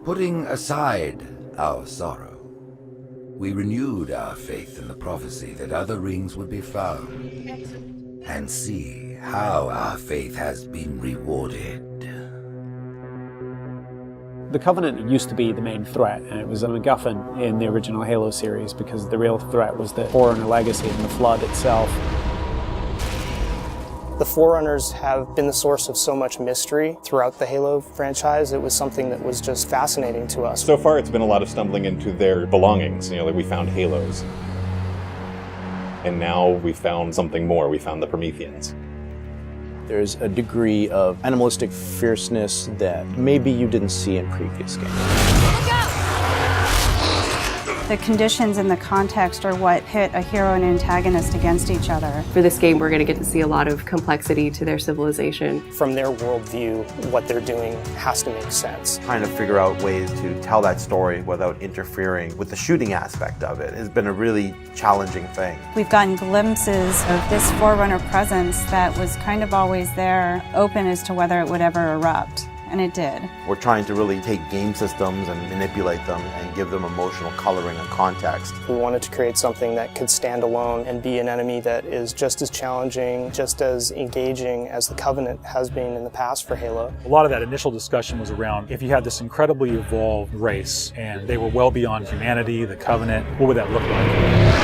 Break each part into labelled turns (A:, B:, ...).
A: Putting aside our sorrow, we renewed our faith in the prophecy that other rings would be found, and see how our faith has been rewarded.
B: The Covenant used to be the main threat, and it was a MacGuffin in the original Halo series because the real threat was the Forerunner legacy and the Flood itself.
C: The Forerunners have been the source of so much mystery throughout the Halo franchise. It was something that was just fascinating to us.
D: So far, it's been a lot of stumbling into their belongings. Like we found Halos. And now we found something more. We found the Prometheans.
E: There's a degree of animalistic fierceness that maybe you didn't see in previous games.
F: The conditions and the context are what pit a hero and antagonist against each other.
G: For this game, we're going to get to see a lot of complexity to their civilization.
C: From their worldview, what they're doing has to make sense.
H: Trying to figure out ways to tell that story without interfering with the shooting aspect of it has been a really challenging thing.
F: We've gotten glimpses of this Forerunner presence that was kind of always there, open as to whether it would ever erupt. And it did.
H: We're trying to really take game systems and manipulate them and give them emotional coloring and context.
C: We wanted to create something that could stand alone and be an enemy that is just as challenging, just as engaging as the Covenant has been in the past for Halo.
I: A lot of that initial discussion was around if you had this incredibly evolved race and they were well beyond humanity, the Covenant, what would that look like?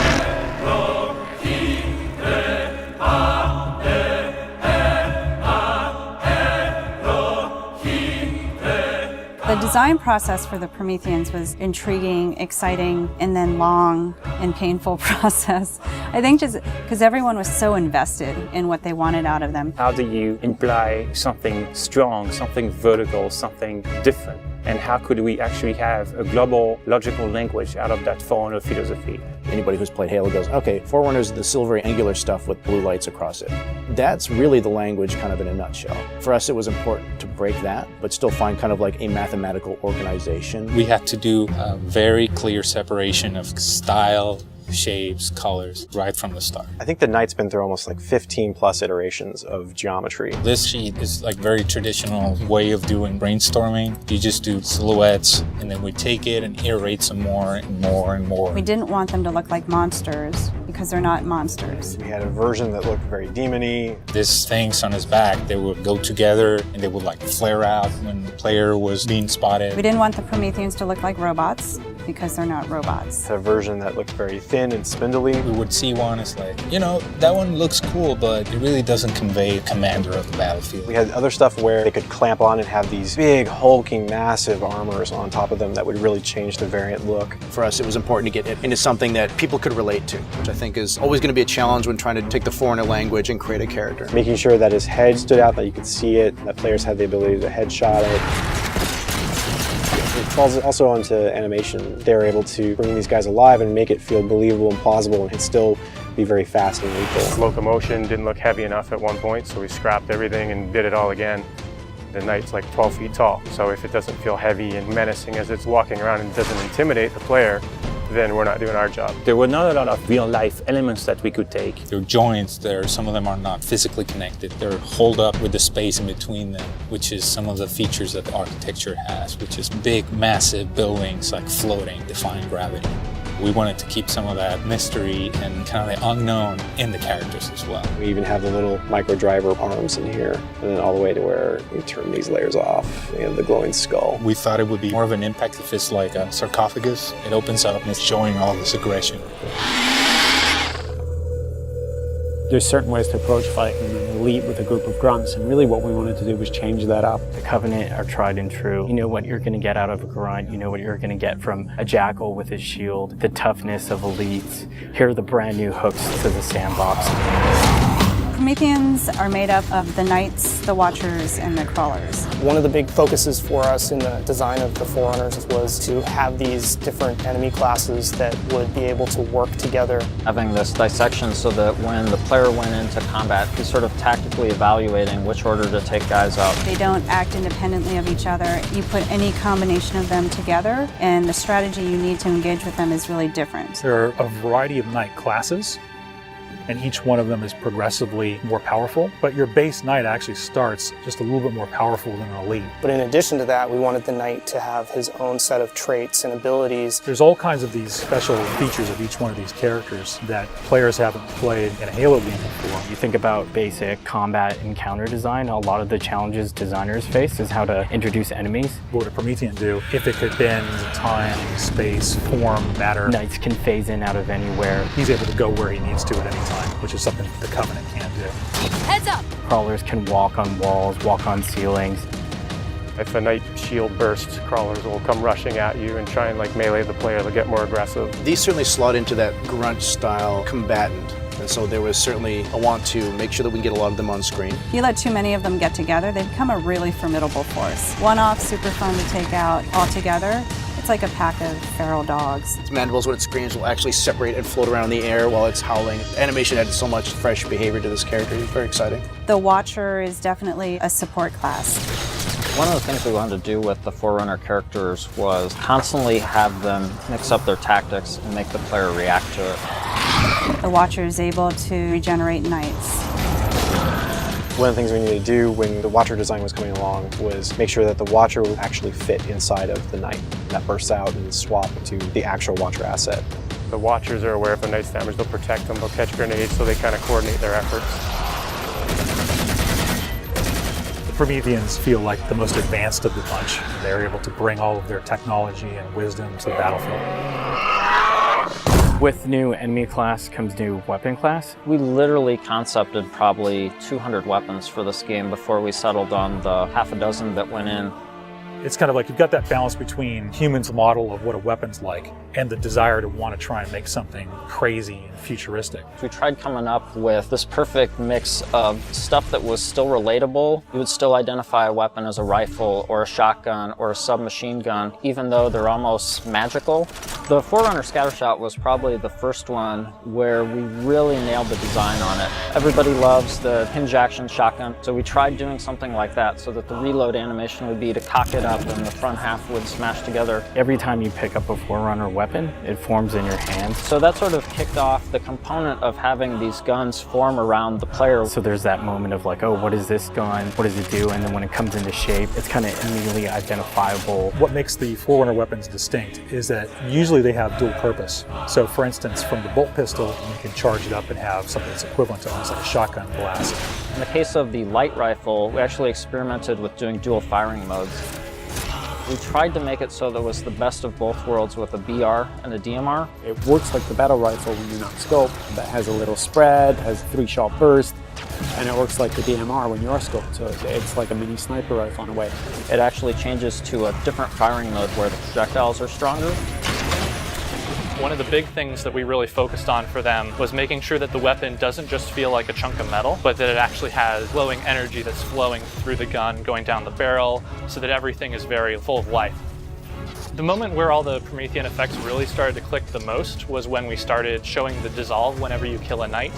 F: The design process for the Prometheans was intriguing, exciting, and then long and painful process. I think just because everyone was so invested in what they wanted out of them.
J: How do you imply something strong, something vertical, something different? And how could we actually have a global logical language out of that Forerunner philosophy?
E: Anybody who's played Halo goes, okay, Forerunners is the silvery angular stuff with blue lights across it. That's really the language kind of in a nutshell. For us, it was important to break that, but still find kind of like a mathematical organization.
K: We had to do a very clear separation of style, shapes, colors, right from the start.
L: I think the Knight's been through almost like 15 plus iterations of geometry.
K: This sheet is like very traditional way of doing brainstorming. You just do silhouettes and then we take it and iterate some more and more and more.
F: We didn't want them to look like monsters because they're not monsters.
L: We had a version that looked very demon-y.
K: These things on his back, they would go together and they would like flare out when the player was being spotted.
F: We didn't want the Prometheans to look like robots because they're not robots.
L: A version that looked very thin and spindly.
K: We would see one, it's like, you know, that one looks cool, but it really doesn't convey a commander of the battlefield.
L: We had other stuff where they could clamp on and have these big, hulking, massive armors on top of them that would really change the variant look.
E: For us, it was important to get it into something that people could relate to, which I think is always going to be a challenge when trying to take the Forerunner language and create a character.
L: Making sure that his head stood out, that you could see it, that players had the ability to headshot it. It falls also onto animation. They were able to bring these guys alive and make it feel believable and plausible and still be very fast and lethal.
M: Locomotion didn't look heavy enough at one point, so we scrapped everything and did it all again. The Knight's like 12 feet tall, so if it doesn't feel heavy and menacing as it's walking around and doesn't intimidate the player, then we're not doing our job.
J: There were not a lot of real-life elements that we could take.
K: There are joints there, some of them are not physically connected. They're holed up with the space in between them, which is some of the features that the architecture has, which is big, massive buildings like floating, defying gravity. We wanted to keep some of that mystery and kind of the unknown in the characters as well.
L: We even have the little micro driver arms in here, and then all the way to where we turn these layers off. We have the glowing skull.
K: We thought it would be more of an impact if it's like a sarcophagus. It opens up and it's showing all this aggression.
B: There's certain ways to approach fighting and elite with a group of grunts, and really what we wanted to do was change that up.
N: The Covenant are tried and true. You know what you're going to get out of a grunt, you know what you're going to get from a jackal with his shield, the toughness of elites. Here are the brand new hooks to the sandbox.
F: Prometheans are made up of the Knights, the Watchers, and the Crawlers.
C: One of the big focuses for us in the design of the Forerunners was to have these different enemy classes that would be able to work together.
O: Having this dissection so that when the player went into combat, he's sort of tactically evaluating which order to take guys out.
F: They don't act independently of each other. You put any combination of them together, and the strategy you need to engage with them is really different.
I: There are a variety of Knight classes. and each one of them is progressively more powerful. But your base knight actually starts just a little bit more powerful than an elite.
C: But in addition to that, we wanted the knight to have his own set of traits and abilities.
I: There's all kinds of these special features of each one of these characters that players haven't played in a Halo game before.
N: You think about basic combat and counter design, a lot of the challenges designers face is how to introduce enemies.
I: What would a Promethean do if it could bend time, space, form, matter?
N: Knights can phase in out of anywhere.
I: He's able to go where he needs to at any time, which is something the Covenant can't do.
P: Heads up!
N: Crawlers can walk on walls, walk on ceilings.
M: If a knight shield bursts, crawlers will come rushing at you and try and like melee the player to get more aggressive.
E: These certainly slot into that grunt style combatant. And so there was certainly a want to make sure that we can get a lot of them on screen.
F: If you let too many of them get together, they become a really formidable force. One-off, super fun to take out all together. It's like a pack of feral dogs.
E: Its mandibles, when it screams, will actually separate and float around in the air while it's howling. Animation added so much fresh behavior to this character. It's very exciting.
F: The Watcher is definitely a support class.
O: One of the things we wanted to do with the Forerunner characters was constantly have them mix up their tactics and make the player react to it.
F: The Watcher is able to regenerate knights.
L: One of the things we needed to do when the Watcher design was coming along was make sure that the Watcher would actually fit inside of the Knight. That bursts out and swap to the actual Watcher asset.
M: The Watchers are aware if a knight's damaged, they'll protect them, they'll catch grenades, so they kind of coordinate their efforts.
I: The Prometheans feel like the most advanced of the bunch. They're able to bring all of their technology and wisdom to the battlefield.
N: With new enemy class comes new weapon class.
O: We literally concepted probably 200 weapons for this game before we settled on the half a dozen that went in.
I: It's kind of like you've got that balance between humans' model of what a weapon's like and the desire to want to try and make something crazy and futuristic.
O: We tried coming up with this perfect mix of stuff that was still relatable. You would still identify a weapon as a rifle or a shotgun or a submachine gun, even though they're almost magical. The Forerunner Scattershot was probably the first one where we really nailed the design on it. Everybody loves the hinge action shotgun, so we tried doing something like that so that the reload animation would be to cock it up and the front half would smash together.
N: Every time you pick up a Forerunner weapon, it forms in your hand.
O: So that sort of kicked off the component of having these guns form around the player.
N: So there's that moment of like, oh, what is this gun? What does it do? And then when it comes into shape, it's kind of immediately identifiable.
I: What makes the Forerunner weapons distinct is that usually they have dual purpose. So for instance, from the bolt pistol, you can charge it up and have something that's equivalent to almost like a shotgun blast.
O: In the case of the light rifle, we actually experimented with doing dual firing modes. We tried to make it so that it was the best of both worlds with a BR and a DMR.
B: It works like the battle rifle when you're not scoped. That has a little spread, has 3-shot burst, and it works like the DMR when you are scoped. So it's like a mini sniper rifle in a way.
O: It actually changes to a different firing mode where the projectiles are stronger.
Q: One of the big things that we really focused on for them was making sure that the weapon doesn't just feel like a chunk of metal, but that it actually has glowing energy that's flowing through the gun, going down the barrel, so that everything is very full of life. The moment where all the Promethean effects really started to click the most was when we started showing the dissolve whenever you kill a knight.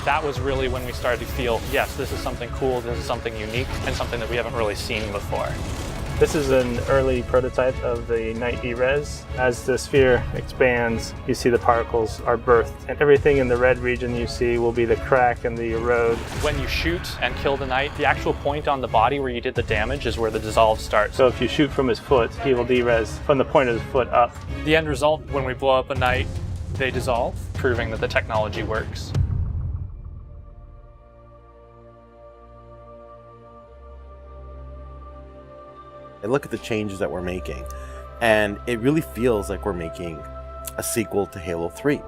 Q: That was really when we started to feel, yes, this is something cool, this is something unique, and something that we haven't really seen before.
R: This is an early prototype of the Knight E-Res. As the sphere expands, you see the particles are birthed, and everything in the red region you see will be the crack and the erode.
Q: When you shoot and kill the knight, the actual point on the body where you did the damage is where the dissolve starts.
R: So if you shoot from his foot, he will de-res from the point of his foot up.
Q: The end result, when we blow up a knight, they dissolve, proving that the technology works.
H: I look at the changes that we're making, and it really feels like we're making a sequel to Halo 3.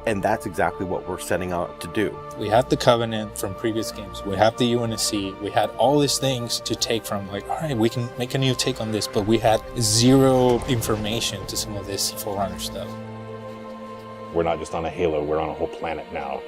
H: And that's exactly what we're setting out to do.
K: We have the Covenant from previous games. We have the UNSC. We had all these things to take from, like, all right, we can make a new take on this, but we had zero information to some of this Forerunner stuff.
D: We're not just on a Halo, we're on a whole planet now.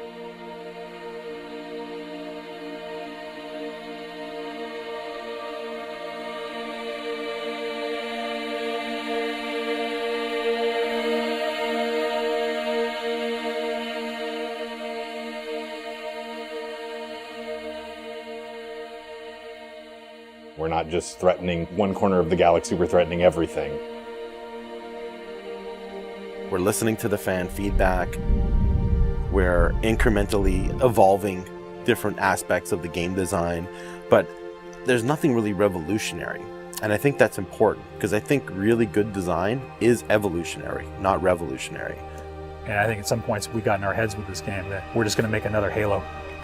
D: We're not just threatening one corner of the galaxy, we're threatening everything.
H: We're listening to the fan feedback. We're incrementally evolving different aspects of the game design, but there's nothing really revolutionary. And I think that's important, because I think really good design is evolutionary, not revolutionary.
I: And I think at some points we got in our heads with this game that we're just going to make another Halo.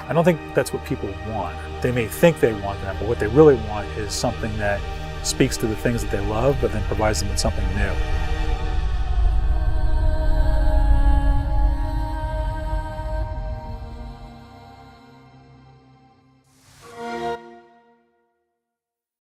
I: I don't think that's what people want. They may think they want that, but what they really want is something that speaks to the things that they love, but then provides them with something new.